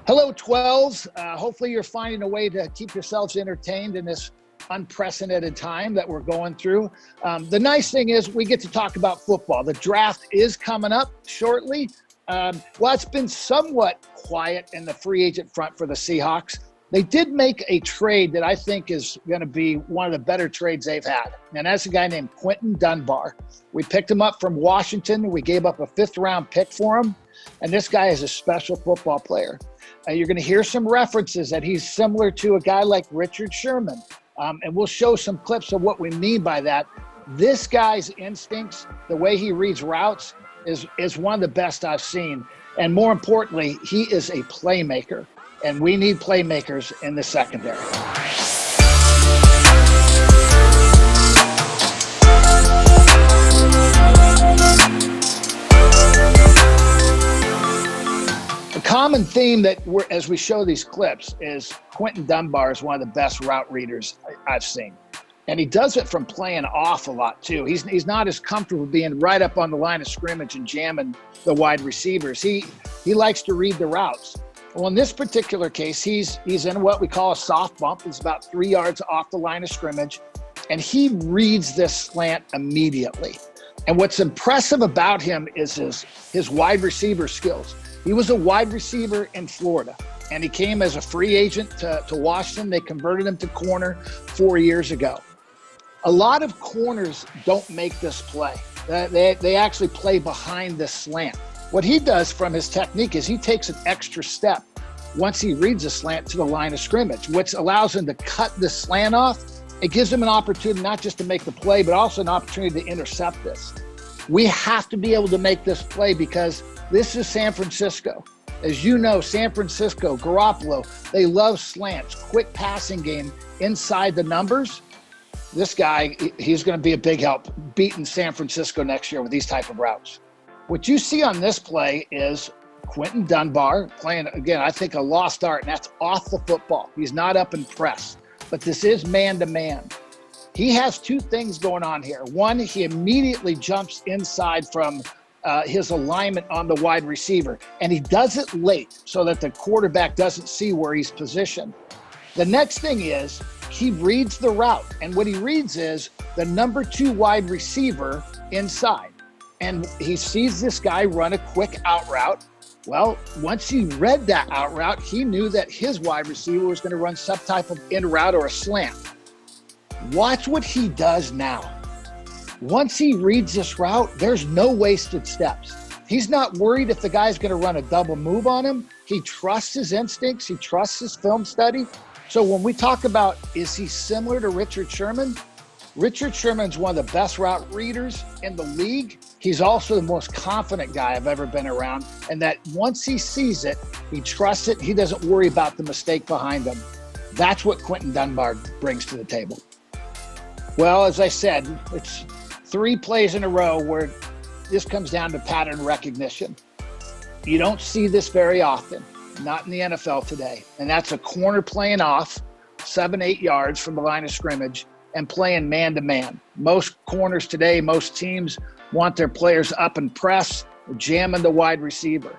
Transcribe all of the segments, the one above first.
Hello, 12s. Hopefully you're finding a way to keep yourselves entertained in this unprecedented time that we're going through. The nice thing is we get to talk about football. The draft is coming up shortly. While it's been somewhat quiet in the free agent front for the Seahawks, they did make a trade that I think is going to be one of the better trades they've had. And that's a guy named Quinton Dunbar. We picked him up from Washington. We gave up a 5th-round pick for him. And this guy is a special football player. You're going to hear some references that he's similar to a guy like Richard Sherman. And we'll show some clips of what we mean by that. This guy's instincts, the way he reads routes, is one of the best I've seen. And more importantly, he is a playmaker. And we need playmakers in the secondary. A common theme that as we show these clips is Quinton Dunbar is one of the best route readers I've seen. And he does it from playing off a lot too. He's not as comfortable being right up on the line of scrimmage and jamming the wide receivers. He likes to read the routes. Well, in this particular case, he's in what we call a soft bump. He's about 3 yards off the line of scrimmage, and he reads this slant immediately. And what's impressive about him is his wide receiver skills. He was a wide receiver in Florida, and he came as a free agent to Washington. They converted him to corner 4 years ago. A lot of corners don't make this play. They actually play behind this slant. What he does from his technique is he takes an extra step once he reads a slant to the line of scrimmage, which allows him to cut the slant off. It gives him an opportunity not just to make the play, but also an opportunity to intercept this. We have to be able to make this play because this is San Francisco. As you know, San Francisco, Garoppolo, they love slants, quick passing game inside the numbers. This guy, he's going to be a big help beating San Francisco next year with these type of routes. What you see on this play is Quinton Dunbar playing, again, I think a lost art, and that's off the football. He's not up in press, but this is man-to-man. He has two things going on here. One, he immediately jumps inside from his alignment on the wide receiver, and he does it late so that the quarterback doesn't see where he's positioned. The next thing is he reads the route, and what he reads is the number 2 wide receiver inside. And he sees this guy run a quick out route. Well, once he read that out route, he knew that his wide receiver was going to run some type of in route or a slant. Watch what he does now. Once he reads this route, there's no wasted steps. He's not worried if the guy's going to run a double move on him. He trusts his instincts. He trusts his film study. So when we talk about, is he similar to Richard Sherman? Richard Sherman's one of the best route readers in the league. He's also the most confident guy I've ever been around. And that once he sees it, he trusts it. He doesn't worry about the mistake behind him. That's what Quinton Dunbar brings to the table. Well, as I said, it's 3 plays in a row where this comes down to pattern recognition. You don't see this very often, not in the NFL today. And that's a corner playing off 7-8 yards from the line of scrimmage and playing man-to-man. Most corners today, most teams want their players up and press, jamming the wide receiver.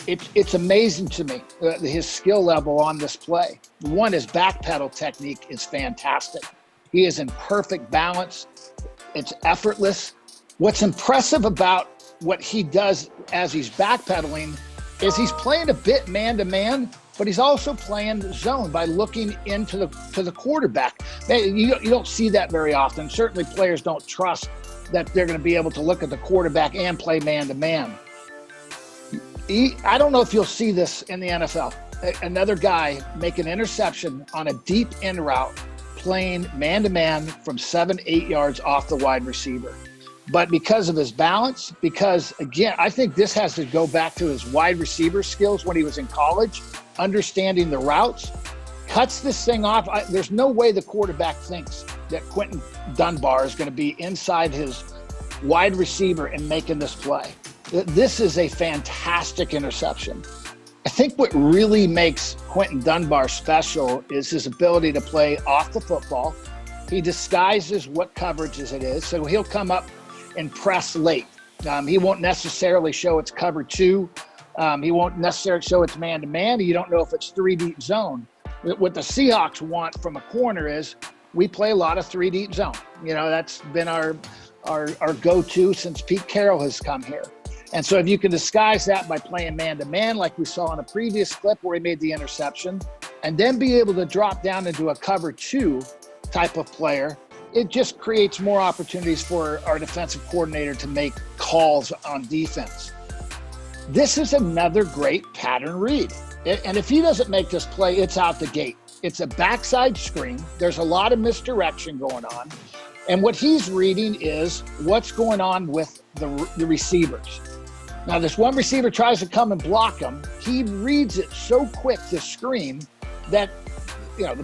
It's amazing to me, his skill level on this play. One, his backpedal technique is fantastic. He is in perfect balance. It's effortless. What's impressive about what he does as he's backpedaling is he's playing a bit man-to-man, but he's also playing zone by looking into the quarterback. You don't see that very often. Certainly players don't trust that they're going to be able to look at the quarterback and play man-to-man. I don't know if you'll see this in the NFL. Another guy make an interception on a deep in route, playing man-to-man from 7-8 yards off the wide receiver. But because of his balance, because, again, I think this has to go back to his wide receiver skills when he was in college, understanding the routes, cuts this thing off. There's no way the quarterback thinks that Quinton Dunbar is going to be inside his wide receiver and making this play. This is a fantastic interception. I think what really makes Quinton Dunbar special is his ability to play off the football. He disguises what coverages it is, so he'll come up and press late. He won't necessarily show it's cover 2 He won't necessarily show it's man-to-man. You don't know if it's three deep zone. What the Seahawks want from a corner is we play a lot of three deep zone. That's been our go-to since Pete Carroll has come here. And so if you can disguise that by playing man-to-man, like we saw in a previous clip where he made the interception, and then be able to drop down into a cover two type of player, it just creates more opportunities for our defensive coordinator to make calls on defense. This is another great pattern read. And if he doesn't make this play, it's out the gate. It's a backside screen. There's a lot of misdirection going on. And what he's reading is what's going on with the receivers. Now, this one receiver tries to come and block him. He reads it so quick, this screen, that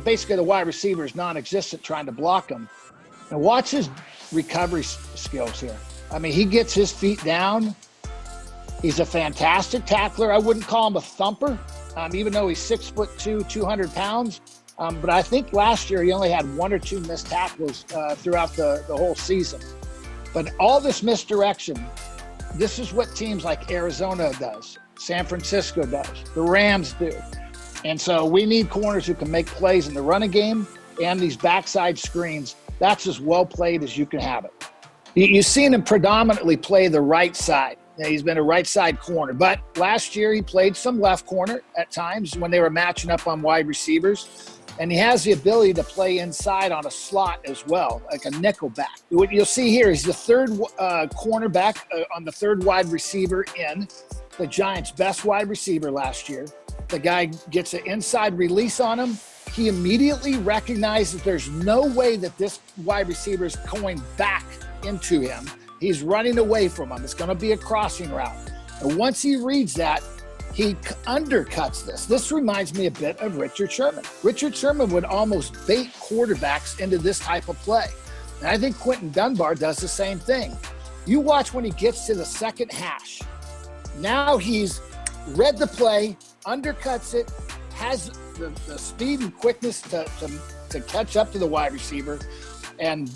basically the wide receiver is non-existent trying to block him. And watch his recovery skills here. I mean, he gets his feet down. He's a fantastic tackler. I wouldn't call him a thumper, even though he's 6'2", 200 pounds. But I think last year he only had one or two missed tackles throughout the whole season. But all this misdirection, this is what teams like Arizona does, San Francisco does, the Rams do. And so we need corners who can make plays in the running game and these backside screens. That's as well played as you can have it. You've seen him predominantly play the right side. He's been a right side corner, but last year he played some left corner at times when they were matching up on wide receivers. And he has the ability to play inside on a slot as well, like a nickel back. What you'll see here is the third cornerback on the third wide receiver in, the Giants' best wide receiver last year. The guy gets an inside release on him. He immediately recognizes there's no way that this wide receiver is going back into him. He's running away from him. It's going to be a crossing route. And once he reads that, he undercuts this. This reminds me a bit of Richard Sherman. Richard Sherman would almost bait quarterbacks into this type of play. And I think Quinton Dunbar does the same thing. You watch when he gets to the second hash. Now he's read the play, undercuts it, has the speed and quickness to catch up to the wide receiver. And,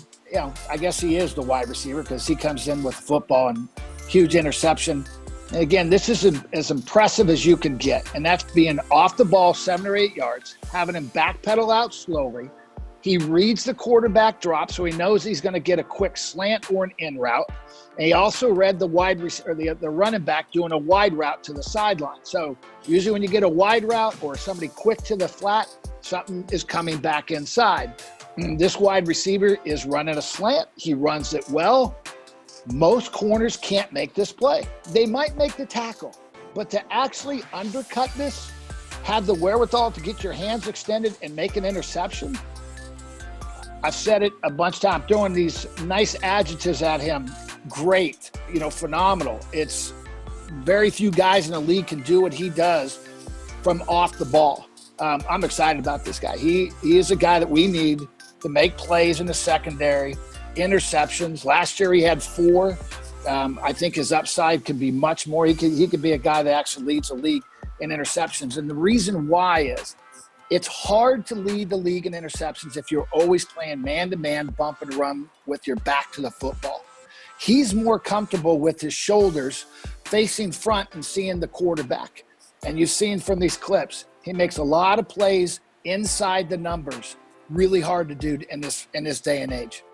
I guess he is the wide receiver because he comes in with football and huge interception. And again, this is as impressive as you can get, and that's being off the ball 7 or 8 yards, having him backpedal out slowly. He reads the quarterback drop, so he knows he's going to get a quick slant or an in route. And he also read the the running back doing a wide route to the sideline. So usually when you get a wide route or somebody quick to the flat, something is coming back inside. And this wide receiver is running a slant. He runs it well. Most corners can't make this play. They might make the tackle, but to actually undercut this, have the wherewithal to get your hands extended and make an interception, I've said it a bunch of times, throwing these nice adjectives at him. Great, phenomenal. It's very few guys in the league can do what he does from off the ball. I'm excited about this guy. He is a guy that we need to make plays in the secondary. Interceptions. Last year he had 4. I think his upside could be much more. He could be a guy that actually leads the league in interceptions. And the reason why is it's hard to lead the league in interceptions if you're always playing man-to-man, bump and run with your back to the football. He's more comfortable with his shoulders facing front and seeing the quarterback. And you've seen from these clips, he makes a lot of plays inside the numbers. Really hard to do in this day and age.